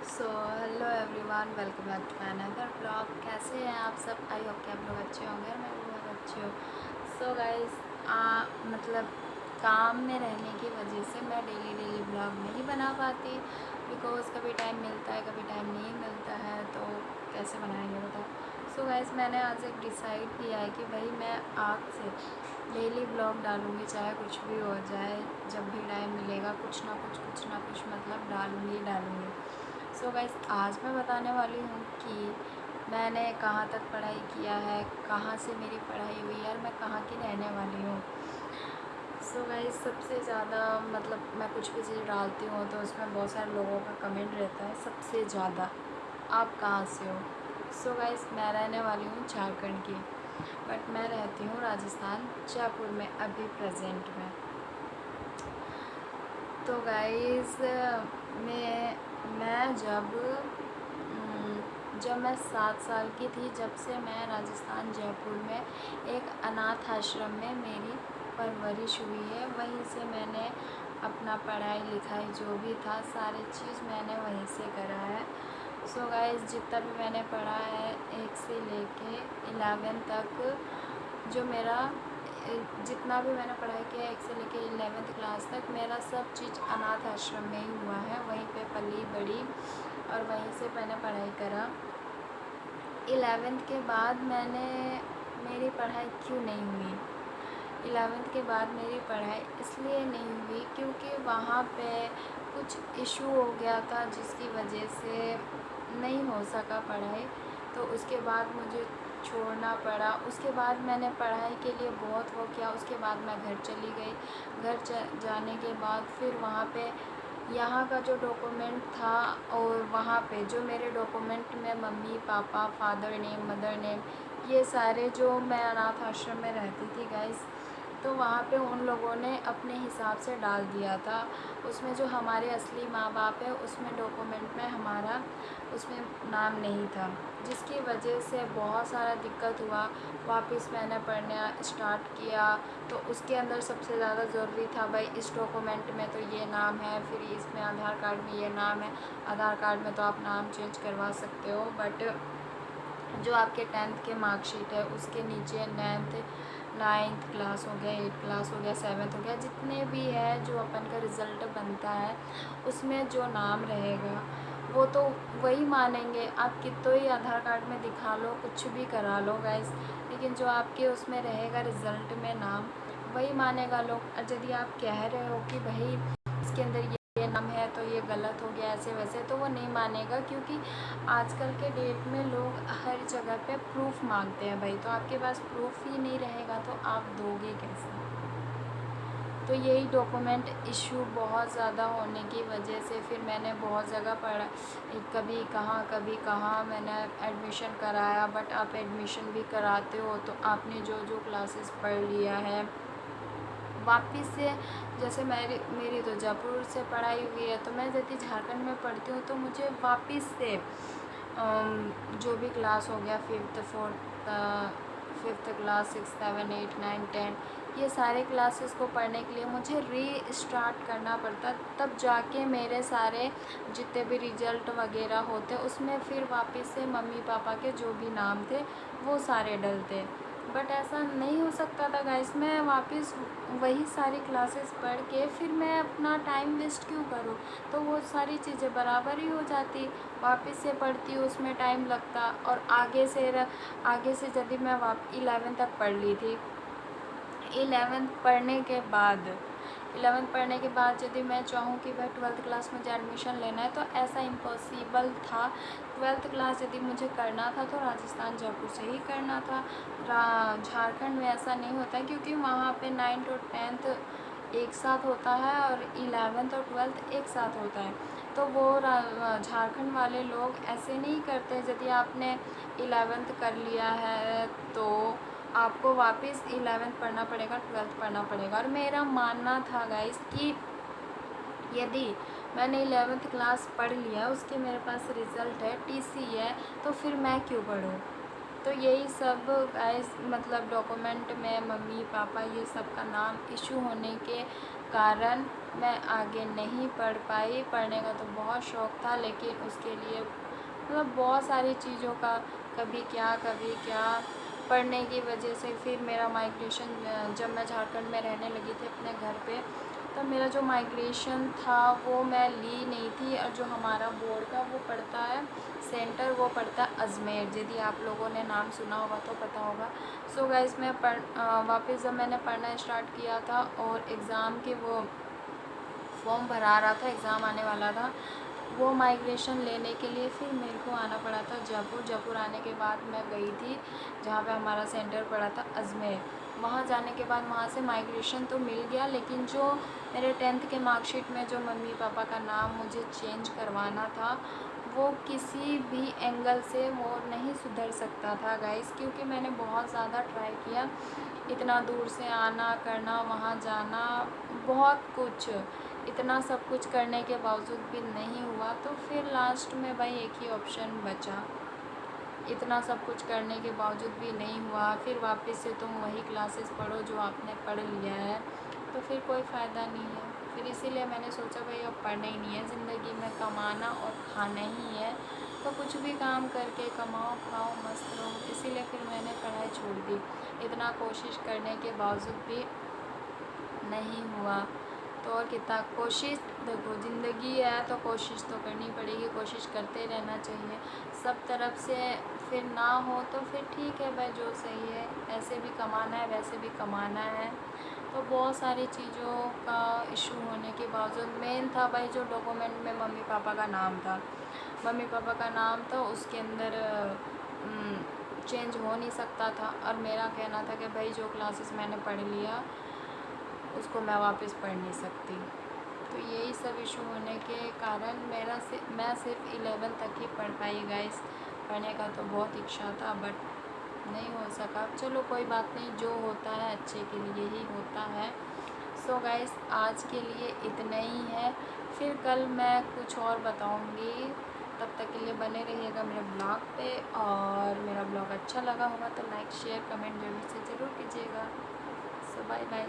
So hello everyone, welcome back to my another blog. कैसे हैं आप सब? आई होप कि आप लोग अच्छे होंगे और मैं भी बहुत अच्छी हूँ। सो गाइस, मतलब काम में रहने की वजह से मैं डेली ब्लॉग नहीं बना पाती, बिकॉज़ कभी टाइम मिलता है, कभी टाइम नहीं मिलता है, तो कैसे बनाएंगे बताओ। सो गाइस, मैंने आज एक डिसाइड किया है कि भाई मैं आज से डेली ब्लॉग डालूँगी, चाहे कुछ भी हो जाए। जब भी टाइम मिलेगा कुछ ना कुछ मतलब डालूँगी। सो गाइस, आज मैं बताने वाली हूँ कि मैंने कहाँ तक पढ़ाई किया है, कहाँ से मेरी पढ़ाई हुई है और मैं कहाँ की रहने वाली हूँ। सो गाइस, सबसे ज़्यादा मतलब मैं कुछ भी चीज़ डालती हूँ तो उसमें बहुत सारे लोगों का कमेंट रहता है, सबसे ज़्यादा आप कहाँ से हो। सो गाइस, मैं रहने वाली हूँ झारखंड की, बट मैं रहती हूँ राजस्थान, जयपुर में अभी प्रेजेंट में। तो गाइस, मैं जब मैं 7 साल की थी, जब से मैं राजस्थान जयपुर में एक अनाथ आश्रम में मेरी परवरिश हुई है। वहीं से मैंने अपना पढ़ाई लिखाई जो भी था सारी चीज़ मैंने वहीं से करा है। सो गाइस, जितना भी मैंने पढ़ा है 1 से लेके 11 तक, जो मेरा जितना भी मैंने पढ़ाई किया 1 से लेके 11th क्लास तक, मेरा सब चीज़ अनाथ आश्रम में ही हुआ है। वहीं पे पली बड़ी और वहीं से मैंने पढ़ाई करा। 11th के बाद मेरी पढ़ाई क्यों नहीं हुई? 11th के बाद मेरी पढ़ाई इसलिए नहीं हुई क्योंकि वहाँ पे कुछ इशू हो गया था, जिसकी वजह से नहीं हो सका पढ़ाई। तो उसके बाद मुझे छोड़ना पड़ा। उसके बाद मैंने पढ़ाई के लिए बहुत वो किया। उसके बाद मैं घर चली गई। जाने के बाद फिर वहाँ पे यहाँ का जो डॉक्यूमेंट था और वहाँ पे जो मेरे डॉक्यूमेंट में mummy papa, father name, mother name, ये सारे जो मैं अनाथ आश्रम में रहती थी गाइस, तो वहाँ पे उन लोगों ने अपने हिसाब से डाल दिया था। उसमें जो हमारे असली माँ बाप है, उसमें डॉक्यूमेंट में हमारा उसमें नाम नहीं था, जिसकी वजह से बहुत सारा दिक्कत हुआ। वापस मैंने पढ़ना स्टार्ट किया, तो उसके अंदर सबसे ज़्यादा ज़रूरी था भाई इस डॉक्यूमेंट में तो ये नाम है, फिर इसमें आधार कार्ड में ये नाम है। आधार कार्ड में तो आप नाम चेंज करवा सकते हो, बट जो आपके 10th के मार्कशीट है उसके नीचे 9th क्लास हो गया, 8th क्लास हो गया, 7th हो गया, जितने भी है जो अपन का रिज़ल्ट बनता है उसमें जो नाम रहेगा वो तो वही मानेंगे। आप कितो ही आधार कार्ड में दिखा लो, कुछ भी करा लो गाइस, लेकिन जो आपके उसमें रहेगा रिज़ल्ट में नाम, वही मानेगा लोग। और यदि आप कह रहे हो कि भाई इसके अंदर ये नाम है तो ये गलत हो गया ऐसे वैसे, तो वो नहीं मानेगा, क्योंकि आजकल के डेट में लोग हर जगह पे प्रूफ मांगते हैं भाई। तो आपके पास प्रूफ ही नहीं रहेगा तो आप दोगे कैसे? तो यही डॉक्यूमेंट इशू बहुत ज़्यादा होने की वजह से फिर मैंने बहुत जगह पढ़ा, कभी कहाँ मैंने एडमिशन कराया। बट आप एडमिशन भी कराते हो तो आपने जो क्लासेस पढ़ लिया है वापस से, जैसे मेरी तो जयपुर से पढ़ाई हुई है, तो मैं यदि झारखंड में पढ़ती हूँ तो मुझे वापस से जो भी क्लास हो गया, फिफ्थ क्लास, 6, 7, 8, 9, 10, ये सारे क्लासेस को पढ़ने के लिए मुझे री करना पड़ता, तब जाके मेरे सारे जितने भी रिजल्ट वगैरह होते उसमें फिर वापस से मम्मी पापा के जो भी नाम थे वो सारे डलते। बट ऐसा नहीं हो सकता था गाइस। मैं वापस वही सारी क्लासेस पढ़ के फिर मैं अपना टाइम वेस्ट क्यों करूँ? तो वो सारी चीज़ें बराबर ही हो जाती। वापस से पढ़ती उसमें टाइम लगता, और आगे से यदि मैं 11 तक पढ़ ली थी, 11 पढ़ने के बाद यदि मैं चाहूँ कि भाई 12th क्लास मुझे एडमिशन लेना है, तो ऐसा इम्पॉसिबल था। 12th क्लास यदि मुझे करना था तो राजस्थान जयपुर से ही करना था। झारखंड में ऐसा नहीं होता है, क्योंकि वहाँ पे 9th और 10th एक साथ होता है और 11th और 12th एक साथ होता है। तो वो झारखंड वाले लोग ऐसे नहीं करते। यदि आपने 11th कर लिया है तो आपको वापस 11th पढ़ना पड़ेगा, 12th पढ़ना पड़ेगा। और मेरा मानना था गाइस कि यदि मैंने 11th क्लास पढ़ लिया, उसके मेरे पास रिज़ल्ट है, टीसी है, तो फिर मैं क्यों पढूँ? तो यही सब गाइस, मतलब डॉक्यूमेंट में मम्मी पापा ये सब का नाम इशू होने के कारण मैं आगे नहीं पढ़ पाई। पढ़ने का तो बहुत शौक़ था, लेकिन उसके लिए मतलब बहुत सारी चीज़ों का कभी क्या पढ़ने की वजह से फिर मेरा माइग्रेशन, जब मैं झारखंड में रहने लगी थी अपने घर पे, तब मेरा जो माइग्रेशन था वो मैं ली नहीं थी। और जो हमारा बोर्ड का वो पड़ता है सेंटर, वो पड़ता है अजमेर। यदि आप लोगों ने नाम सुना होगा तो पता होगा। सो गाइस, मैं वापस जब मैंने पढ़ना स्टार्ट किया था और एग्ज़ाम के वो फॉर्म भरा रहा था, एग्ज़ाम आने वाला था, वो माइग्रेशन लेने के लिए फिर मेरे को आना पड़ा था जयपुर। जयपुर आने के बाद मैं गई थी जहाँ पे हमारा सेंटर पड़ा था अजमेर। वहाँ जाने के बाद वहाँ से माइग्रेशन तो मिल गया, लेकिन जो मेरे 10th के मार्कशीट में जो मम्मी पापा का नाम मुझे चेंज करवाना था, वो किसी भी एंगल से वो नहीं सुधर सकता था गाइस, क्योंकि मैंने बहुत ज़्यादा ट्राई किया। इतना दूर से आना करना, वहाँ जाना, बहुत कुछ, इतना सब कुछ करने के बावजूद भी नहीं हुआ। तो फिर लास्ट में भाई एक ही ऑप्शन बचा, इतना सब कुछ करने के बावजूद भी नहीं हुआ, फिर वापस से तुम वही क्लासेस पढ़ो जो आपने पढ़ लिया है, तो फिर कोई फ़ायदा नहीं है। फिर इसीलिए मैंने सोचा भाई अब पढ़ना ही नहीं है, ज़िंदगी में कमाना और खाना ही है, तो कुछ भी काम करके कमाओ खाओ मस्त रहो। इसीलिए फिर मैंने पढ़ाई छोड़ दी। इतना कोशिश करने के बावजूद भी नहीं हुआ, तो और कितना कोशिश, देखो ज़िंदगी है तो कोशिश तो करनी पड़ेगी, कोशिश करते रहना चाहिए सब तरफ से। फिर ना हो तो फिर ठीक है भाई, जो सही है, ऐसे भी कमाना है वैसे भी कमाना है। तो बहुत सारी चीज़ों का इशू होने के बावजूद मेन था भाई जो डॉक्यूमेंट में मम्मी पापा का नाम था, मम्मी पापा का नाम था उसके अंदर चेंज हो नहीं सकता था। और मेरा कहना था कि भाई जो क्लासेस मैंने पढ़ लिया उसको मैं वापस पढ़ नहीं सकती। तो यही सब इशू होने के कारण मैं सिर्फ 11 तक ही पढ़ पाई गाइस। पढ़ने का तो बहुत इच्छा था बट नहीं हो सका। चलो कोई बात नहीं, जो होता है अच्छे के लिए ही होता है। सो गाइस, आज के लिए इतना ही है, फिर कल मैं कुछ और बताऊंगी। तब तक के लिए बने रहिएगा मेरे ब्लॉग पे, और मेरा ब्लॉग अच्छा लगा होगा तो लाइक शेयर कमेंट ज़रूर कीजिएगा। सो बाय बाय।